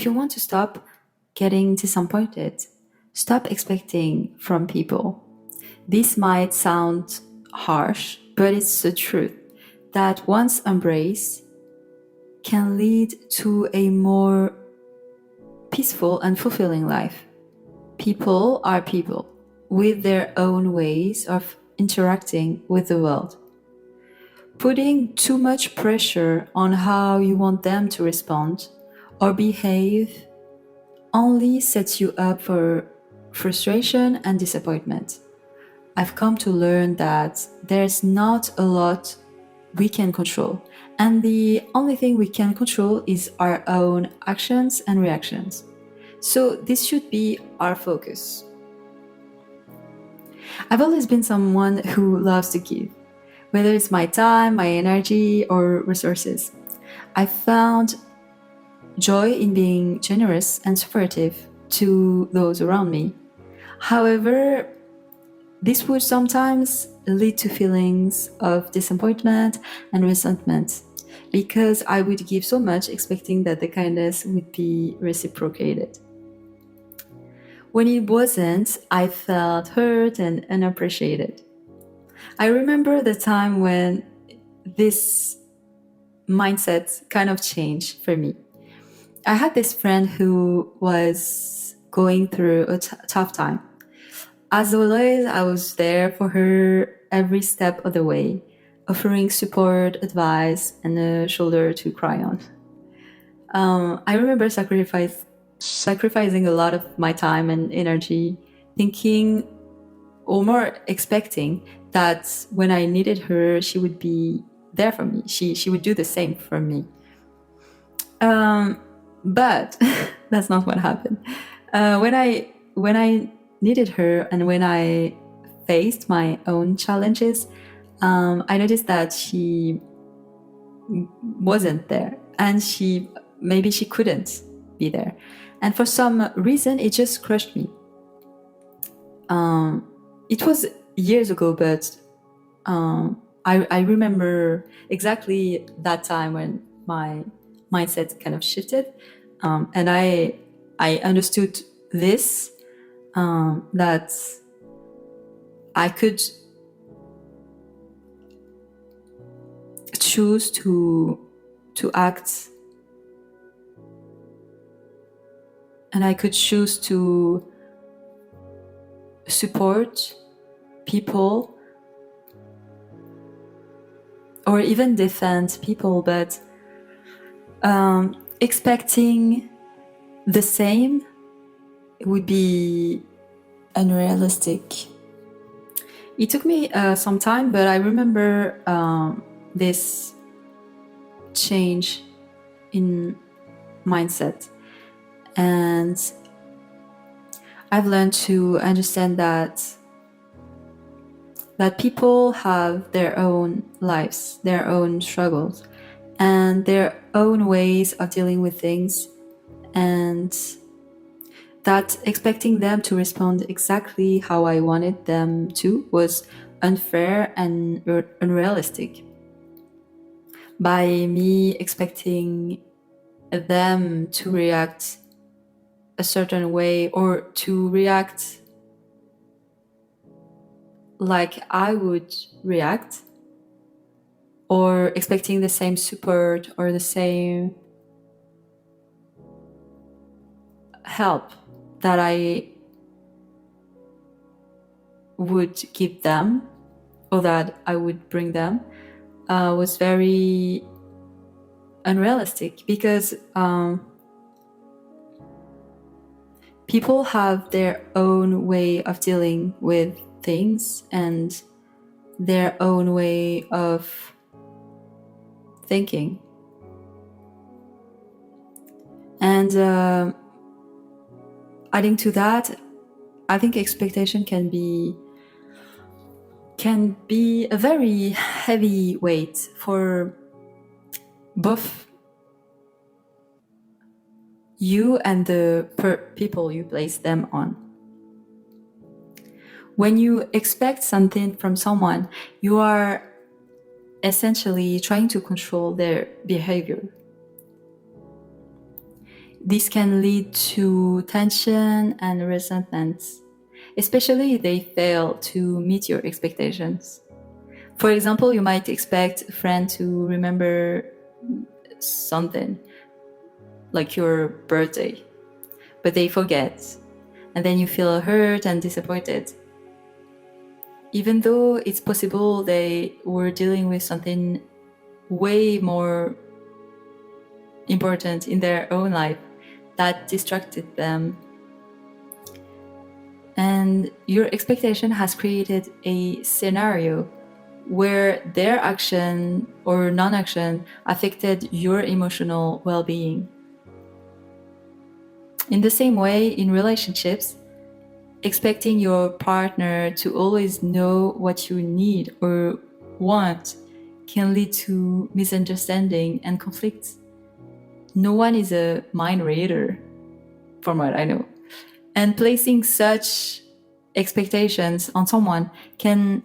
if you want to stop getting disappointed, stop expecting from people. This might sound harsh, but it's the truth that once embraced can lead to a more peaceful and fulfilling life. People are people with their own ways of interacting with the world. Putting too much pressure on how you want them to respond or behave only sets you up for frustration and disappointment. I've come to learn that there's not a lot we can control, and the only thing we can control is our own actions and reactions. So this should be our focus. I've always been someone who loves to give, whether it's my time, my energy, or resources. I found joy in being generous and supportive to those around me. However, this would sometimes lead to feelings of disappointment and resentment because I would give so much expecting that the kindness would be reciprocated. When it wasn't, I felt hurt and unappreciated. I remember the time when this mindset kind of changed for me. I had this friend who was going through a tough time. As always, I was there for her every step of the way, offering support, advice, and a shoulder to cry on. I remember sacrificing a lot of my time and energy, thinking or more expecting that when I needed her, she would be there for me. She would do the same for me. But that's not what happened. When I needed her and when I faced my own challenges, I noticed that she wasn't there, and maybe she couldn't be there, and for some reason it just crushed me. It was years ago, but I remember exactly that time when my mindset kind of shifted, and I understood this, that I could choose to act, and I could choose to support people or even defend people, but expecting the same would be unrealistic. It took me some time, but I remember this change in mindset, and I've learned to understand that people have their own lives, their own struggles, and their own ways of dealing with things, and that expecting them to respond exactly how I wanted them to was unfair and unrealistic. By me expecting them to react a certain way or to react like I would react, or expecting the same support or the same help that I would give them or that I would bring them, was very unrealistic, because people have their own way of dealing with things and their own way of thinking. And adding to that, I think expectation can be a very heavy weight for both you and the people you place them on. When you expect something from someone, you are essentially trying to control their behavior. This can lead to tension and resentment, especially if they fail to meet your expectations. For example, you might expect a friend to remember something, like your birthday, but they forget, and then you feel hurt and disappointed. Even though it's possible they were dealing with something way more important in their own life that distracted them. And your expectation has created a scenario where their action or non-action affected your emotional well-being. In the same way, in relationships, expecting your partner to always know what you need or want can lead to misunderstanding and conflicts. No one is a mind reader, from what I know. And placing such expectations on someone can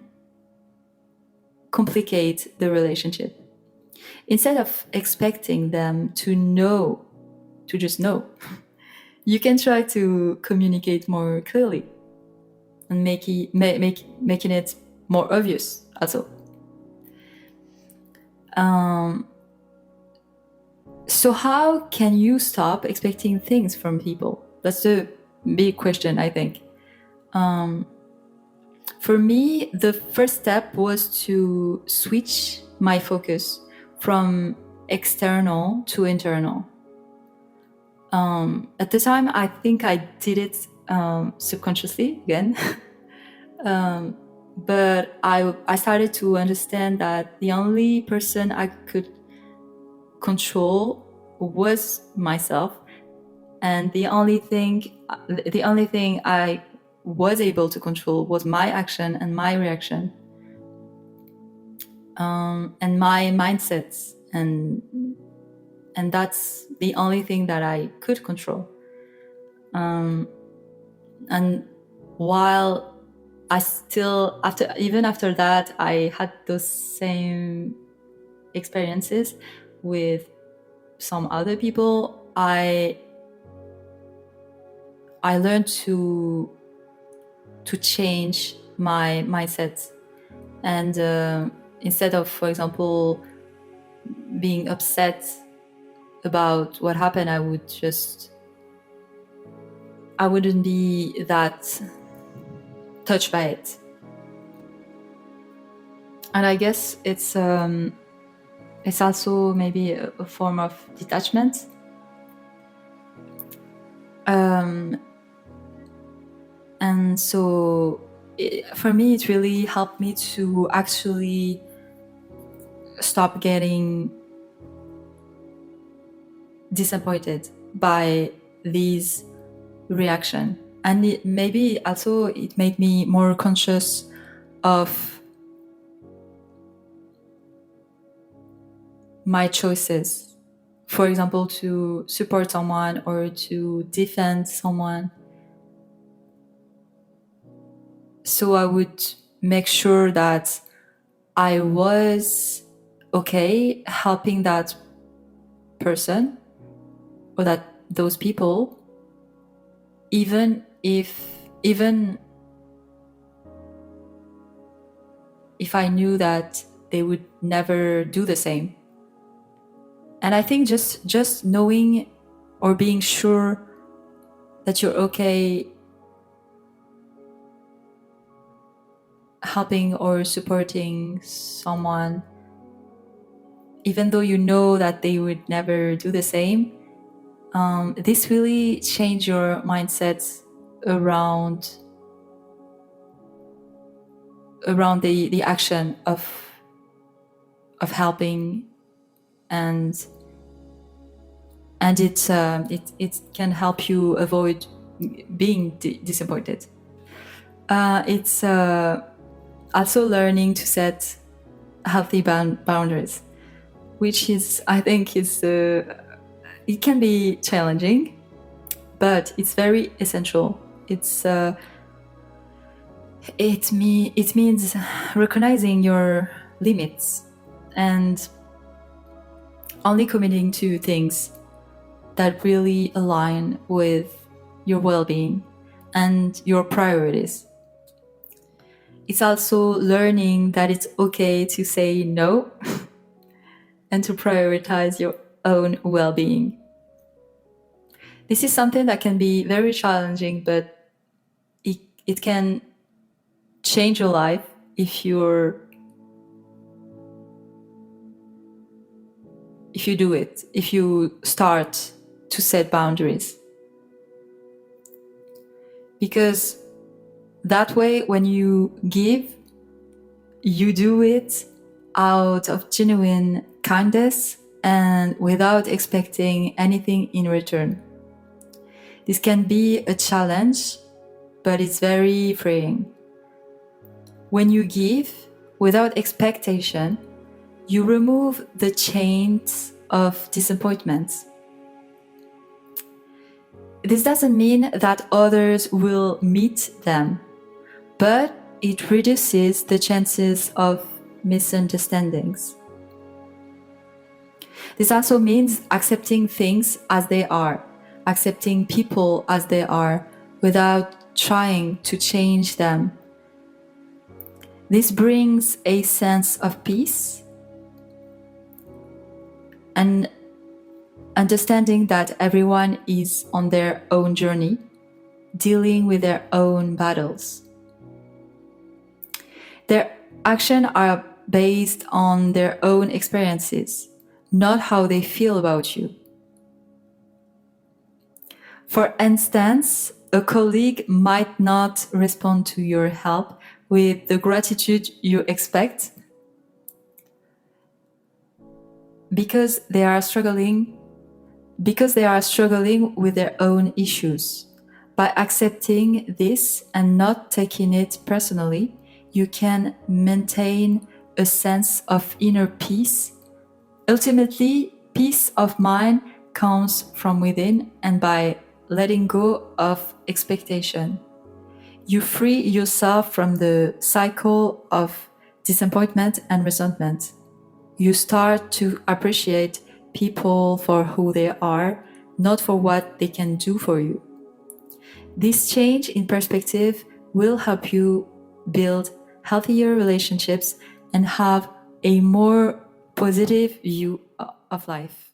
complicate the relationship. Instead of expecting them to know, to just know, you can try to communicate more clearly and making it more obvious also. So how can you stop expecting things from people? That's the big question, I think. For me, the first step was to switch my focus from external to internal. At the time, I think I did it subconsciously again. But I started to understand that the only person I could control was myself, and the only thing I was able to control was my action and my reaction, and my mindsets, and that's the only thing that I could control. And while I still, after that, I had those same experiences with some other people. I learned to change my mindset, and instead of, for example, being upset about what happened, I wouldn't be that touched by it. And I guess it's also maybe a form of detachment. And so for me, it really helped me to actually stop getting disappointed by these reaction. And maybe also it made me more conscious of my choices. For example, to support someone or to defend someone. So I would make sure that I was okay helping that person or those people, even if I knew that they would never do the same. And I think just knowing or being sure that you're okay helping or supporting someone, even though you know that they would never do the same, this really change your mindset around the action of helping, and it can help you avoid being disappointed. It's also learning to set healthy boundaries, which is, I think, it can be challenging, but it's very essential. It means recognizing your limits and only committing to things that really align with your well-being and your priorities. It's also learning that it's okay to say no and to prioritize your own well-being. This is something that can be very challenging, but it can change your life if you do it, if you start to set boundaries. Because that way, when you give, you do it out of genuine kindness and without expecting anything in return. This can be a challenge, but it's very freeing. When you give without expectation, you remove the chains of disappointments. This doesn't mean that others will meet them, but it reduces the chances of misunderstandings. This also means accepting things as they are, accepting people as they are, without trying to change them. This brings a sense of peace and understanding that everyone is on their own journey, dealing with their own battles. Their actions are based on their own experiences, not how they feel about you. For instance, a colleague might not respond to your help with the gratitude you expect because they are struggling with their own issues. By accepting this and not taking it personally, you can maintain a sense of inner peace. Ultimately, peace of mind comes from within, and by letting go of expectation, you free yourself from the cycle of disappointment and resentment. You start to appreciate people for who they are, not for what they can do for you. This change in perspective will help you build healthier relationships and have a more positive view of life.